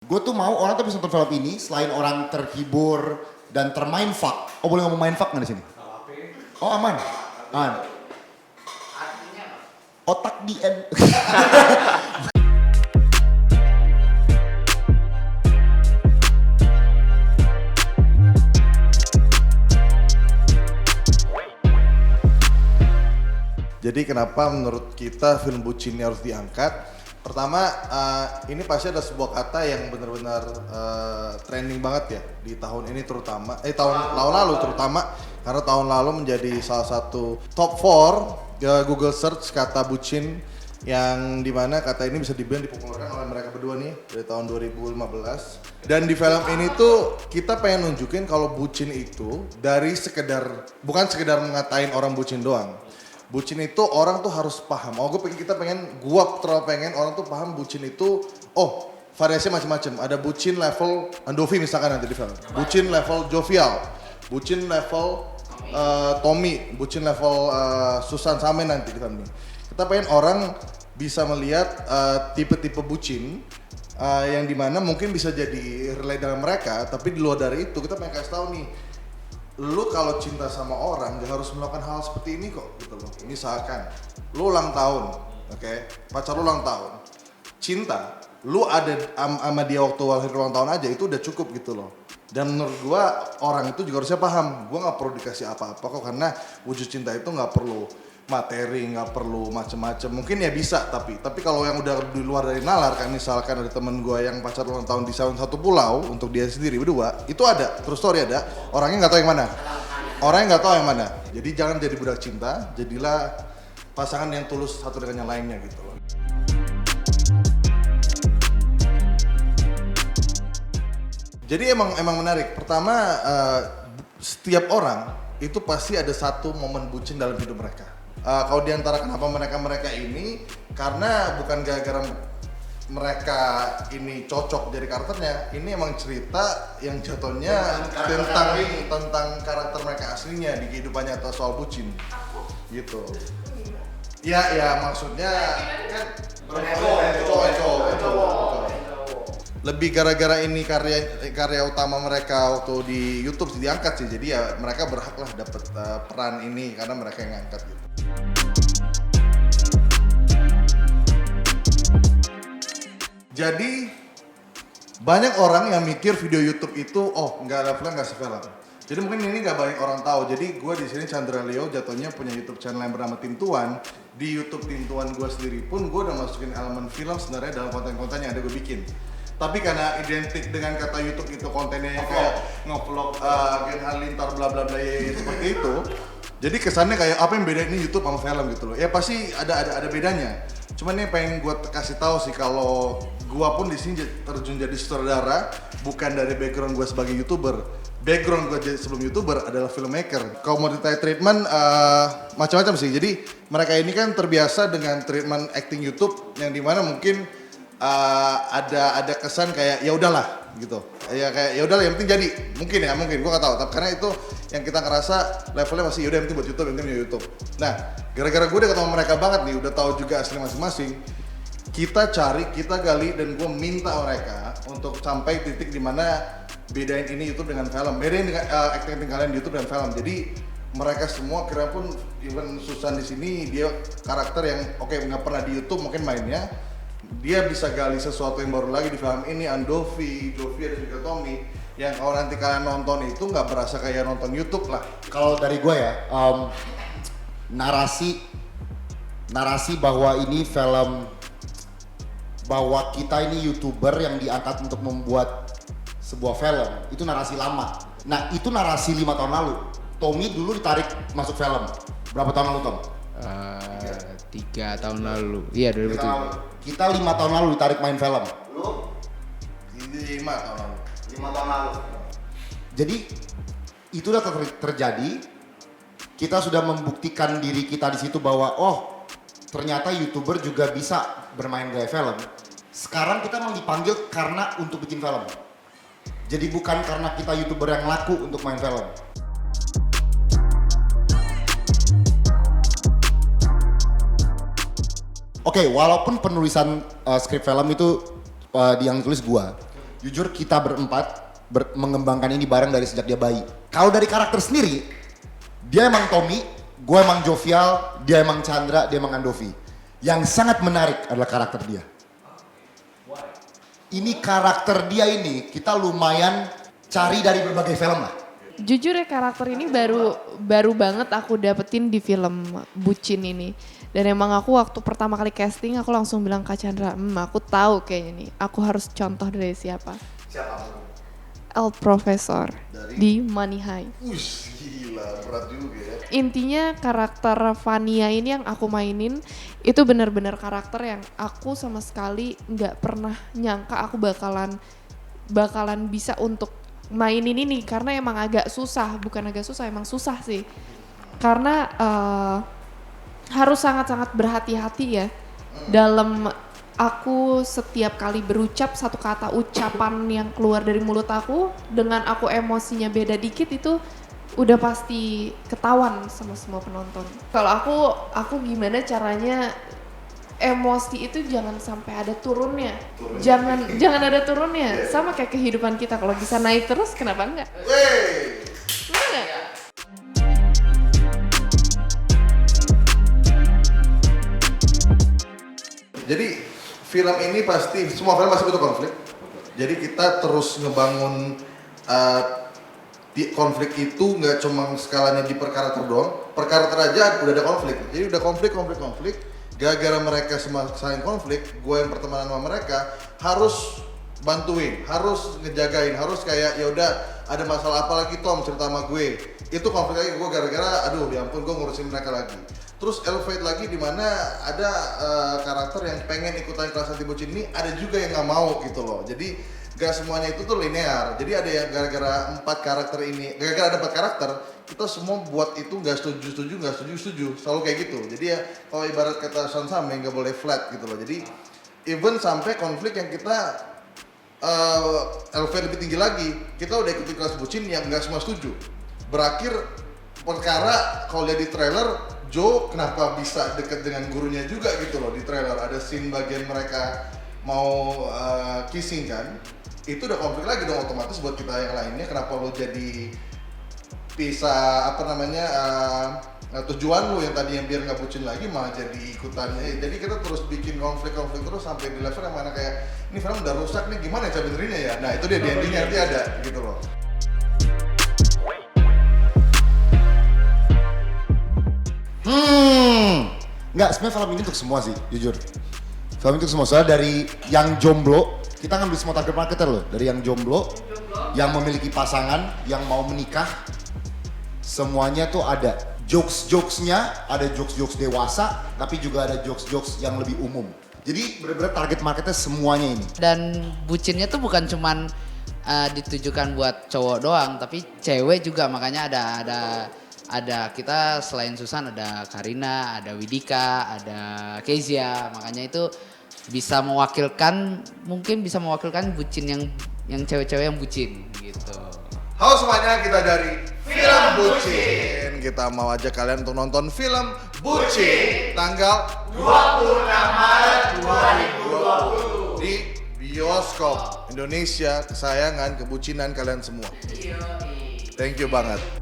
Gue tuh mau orang tuh bisa nonton film ini selain orang terhibur dan termindfuck. Oh boleh ngomong mindfuck nggak di sini? Oh aman. Aman. Otak di end. Jadi kenapa menurut kita film bucin ini harus diangkat? Pertama, ini pasti ada sebuah kata yang benar-benar trending banget ya di tahun ini terutama, tahun lalu terutama karena tahun lalu menjadi salah satu top 4 Google search kata bucin yang dimana kata ini bisa dibilang dipopulerkan oleh mereka berdua nih dari tahun 2015. Dan di film ini tuh kita pengen nunjukin kalau bucin itu dari bukan sekedar ngatain orang bucin doang. Bucin itu orang tuh harus paham. Gua terlalu pengen orang tuh paham bucin itu, variasinya macam-macam. Ada bucin level Andovi misalkan nanti di film. Bucin level jovial, bucin level Tommy, bucin level Susan Samen nanti di film ini. Kita pengen orang bisa melihat tipe-tipe bucin yang dimana mungkin bisa jadi relate dengan mereka, tapi di luar dari itu kita pengen kasih tahu nih. Lu kalau cinta sama orang gak harus melakukan hal seperti ini kok gitu loh. Misalkan lu ulang tahun, oke? Pacar lu ulang tahun. Cinta, lu ada sama dia waktu lahir ulang tahun aja itu udah cukup gitu loh. Dan menurut gua orang itu juga harusnya paham. Gua gak perlu dikasih apa-apa kok karena wujud cinta itu gak perlu materi, nggak perlu macem-macem. Mungkin ya bisa tapi kalau yang udah di luar dari nalar kan misalkan ada temen gue yang pacar ulang tahun di satu pulau untuk dia sendiri berdua, itu ada, terus story ada, orangnya nggak tahu yang mana. Jadi jangan jadi budak cinta, jadilah pasangan yang tulus satu dengan yang lainnya gitu loh. Jadi emang menarik. Pertama setiap orang itu pasti ada satu momen bucin dalam hidup mereka. Kalau diantara kenapa mereka ini karena bukan gara-gara mereka ini cocok jadi karakternya, ini emang cerita yang jatuhnya tentang karakter mereka aslinya di kehidupannya atau soal bucin gitu. Ya maksudnya kan cowok. Lebih gara-gara ini karya utama mereka waktu di YouTube diangkat sih, jadi ya mereka berhak lah dapat peran ini karena mereka yang ngangkat gitu. Jadi banyak orang yang mikir video YouTube itu nggak ada film nggak sefilm. Jadi mungkin ini nggak banyak orang tahu. Jadi gue di sini Chandra Leo jatuhnya punya YouTube channel yang bernama Tim Tuan. Di YouTube Tim Tuan gue sendiri pun gue udah masukin elemen film sebenarnya dalam konten-konten yang ada gue bikin. Tapi karena identik dengan kata YouTube itu kontennya yang kayak nge-vlog Gen Halilintar bla bla bla seperti itu. Jadi kesannya kayak apa yang beda ini YouTube sama film gitu loh. Ya pasti ada bedanya. Cuman ini pengen gue kasih tahu sih kalau gue pun di sini terjun jadi sutradara bukan dari background gue sebagai YouTuber. Background gue sebelum YouTuber adalah filmmaker. Kalau mau ditanya treatment macam-macam sih. Jadi mereka ini kan terbiasa dengan treatment acting YouTube yang dimana mungkin ada kesan kayak ya udahlah gitu. Ya kayak ya udahlah yang penting jadi. Mungkin gue gak tahu. Tapi karena itu yang kita ngerasa levelnya masih yaudah yang penting buat YouTube, yang penting YouTube. Nah, gara-gara gue udah ketemu mereka banget nih, udah tahu juga asli masing-masing. Kita gali dan gue minta mereka untuk sampai titik dimana bedain ini YouTube dengan film, bedain dengan acting kalian di YouTube dan film. Jadi mereka semua kira pun even Susan di sini dia karakter yang nggak pernah di YouTube mungkin mainnya, dia bisa gali sesuatu yang baru lagi di film ini. Andovi, Jovia dan juga Tommy yang kalau nanti kalian nonton itu nggak berasa kayak nonton YouTube lah. Kalau dari gue ya, narasi bahwa ini film, bahwa kita ini YouTuber yang diangkat untuk membuat sebuah film, itu narasi lama. Nah itu narasi 5 tahun lalu. Tommy dulu ditarik masuk film. Berapa tahun lalu Tom? 3 tahun lalu. Iya 2007. Kita 5 tahun lalu ditarik main film. Lu? 5 tahun lalu. 5 tahun lalu. Jadi itu udah terjadi. Kita sudah membuktikan diri kita di situ bahwa ternyata YouTuber juga bisa bermain gaya film. Sekarang kita memang dipanggil karena untuk bikin film. Jadi bukan karena kita YouTuber yang laku untuk main film. Oke, walaupun penulisan skrip film itu yang tulis gua, Jujur kita berempat mengembangkan ini bareng dari sejak dia bayi. Kalau dari karakter sendiri, dia emang Tommy, gue emang jovial, dia emang Chandra, dia emang Andovi. Yang sangat menarik adalah karakter dia. Ini karakter dia ini kita lumayan cari dari berbagai film lah. Jujur ya karakter ini baru banget aku dapetin di film Bucin ini. Dan emang aku waktu pertama kali casting aku langsung bilang ke Chandra, aku tahu kayaknya nih, aku harus contoh dari siapa. Siapa? El Professor di Money Heist. Gila, berat juga ya. Intinya karakter Vania ini yang aku mainin itu benar-benar karakter yang aku sama sekali nggak pernah nyangka aku bakalan bisa untuk mainin ini karena emang agak susah, bukan agak susah, emang susah sih. Karena harus sangat-sangat berhati-hati ya dalam aku setiap kali berucap satu kata ucapan yang keluar dari mulut aku dengan aku emosinya beda dikit itu udah pasti ketahuan sama semua penonton. Kalau aku gimana caranya emosi itu jangan sampai ada turunnya. Jangan ada turunnya. Sama kayak kehidupan kita, kalau bisa naik terus kenapa enggak? Bener nggak? Jadi film ini pasti, semua film pasti butuh konflik. Jadi kita terus ngebangun konflik itu nggak cuma skalanya di per karakter doang. Per karakter aja udah ada konflik. Jadi udah konflik. Gara-gara mereka saling konflik, gue yang pertemanan sama mereka harus bantuin, harus ngejagain, harus kayak ya udah ada masalah apa lagi Tom cerita sama gue. Itu konflik lagi gue gara-gara aduh ya ampun gue ngurusin mereka lagi. Terus elevate lagi di mana ada karakter yang pengen ikutan kelas anti bucin ini, ada juga yang nggak mau gitu loh. Jadi gak semuanya itu tuh linear. Jadi ada yang gara-gara ada 4 karakter, kita semua buat itu nggak setuju, selalu kayak gitu. Jadi ya kalau ibarat kata sama nggak boleh flat gitu loh. Jadi even sampai konflik yang kita elevate lebih tinggi lagi, kita udah ikuti kelas bucin yang nggak semua setuju. Berakhir perkara kalau lihat di trailer, Joe kenapa bisa deket dengan gurunya juga gitu loh di trailer. Ada scene bagian mereka mau kissing kan, itu udah konflik lagi dong otomatis buat kita yang lainnya. Kenapa lo jadi bisa tujuan lo yang tadinya biar nggak bucin lagi malah jadi ikutannya. Jadi kita terus bikin konflik terus sampai di level yang mana kayak ini film udah rusak nih, gimana cara benerinnya ya. Nah itu dia di endingnya nanti ada gitu loh. Nggak, sebenarnya film ini untuk semua sih, jujur. Film itu semua, soalnya dari yang jomblo, kita ngambil semua target marketer loh. Dari yang jomblo, yang memiliki pasangan, yang mau menikah, semuanya tuh ada. Jokes-jokesnya, ada jokes-jokes dewasa, tapi juga ada jokes-jokes yang lebih umum. Jadi benar-benar target marketnya semuanya ini. Dan bucinnya tuh bukan cuman ditujukan buat cowok doang, tapi cewek juga. Makanya ada kita selain Susan ada Karina, ada Widika, ada Kezia. Makanya itu mungkin bisa mewakilkan bucin yang cewek-cewek yang bucin gitu. Halo semuanya, kita dari Film Bucin. Kita mau ajak kalian untuk nonton film Bucin tanggal 26 Maret 2020 di bioskop Indonesia kesayangan kebucinan kalian semua. Thank you banget.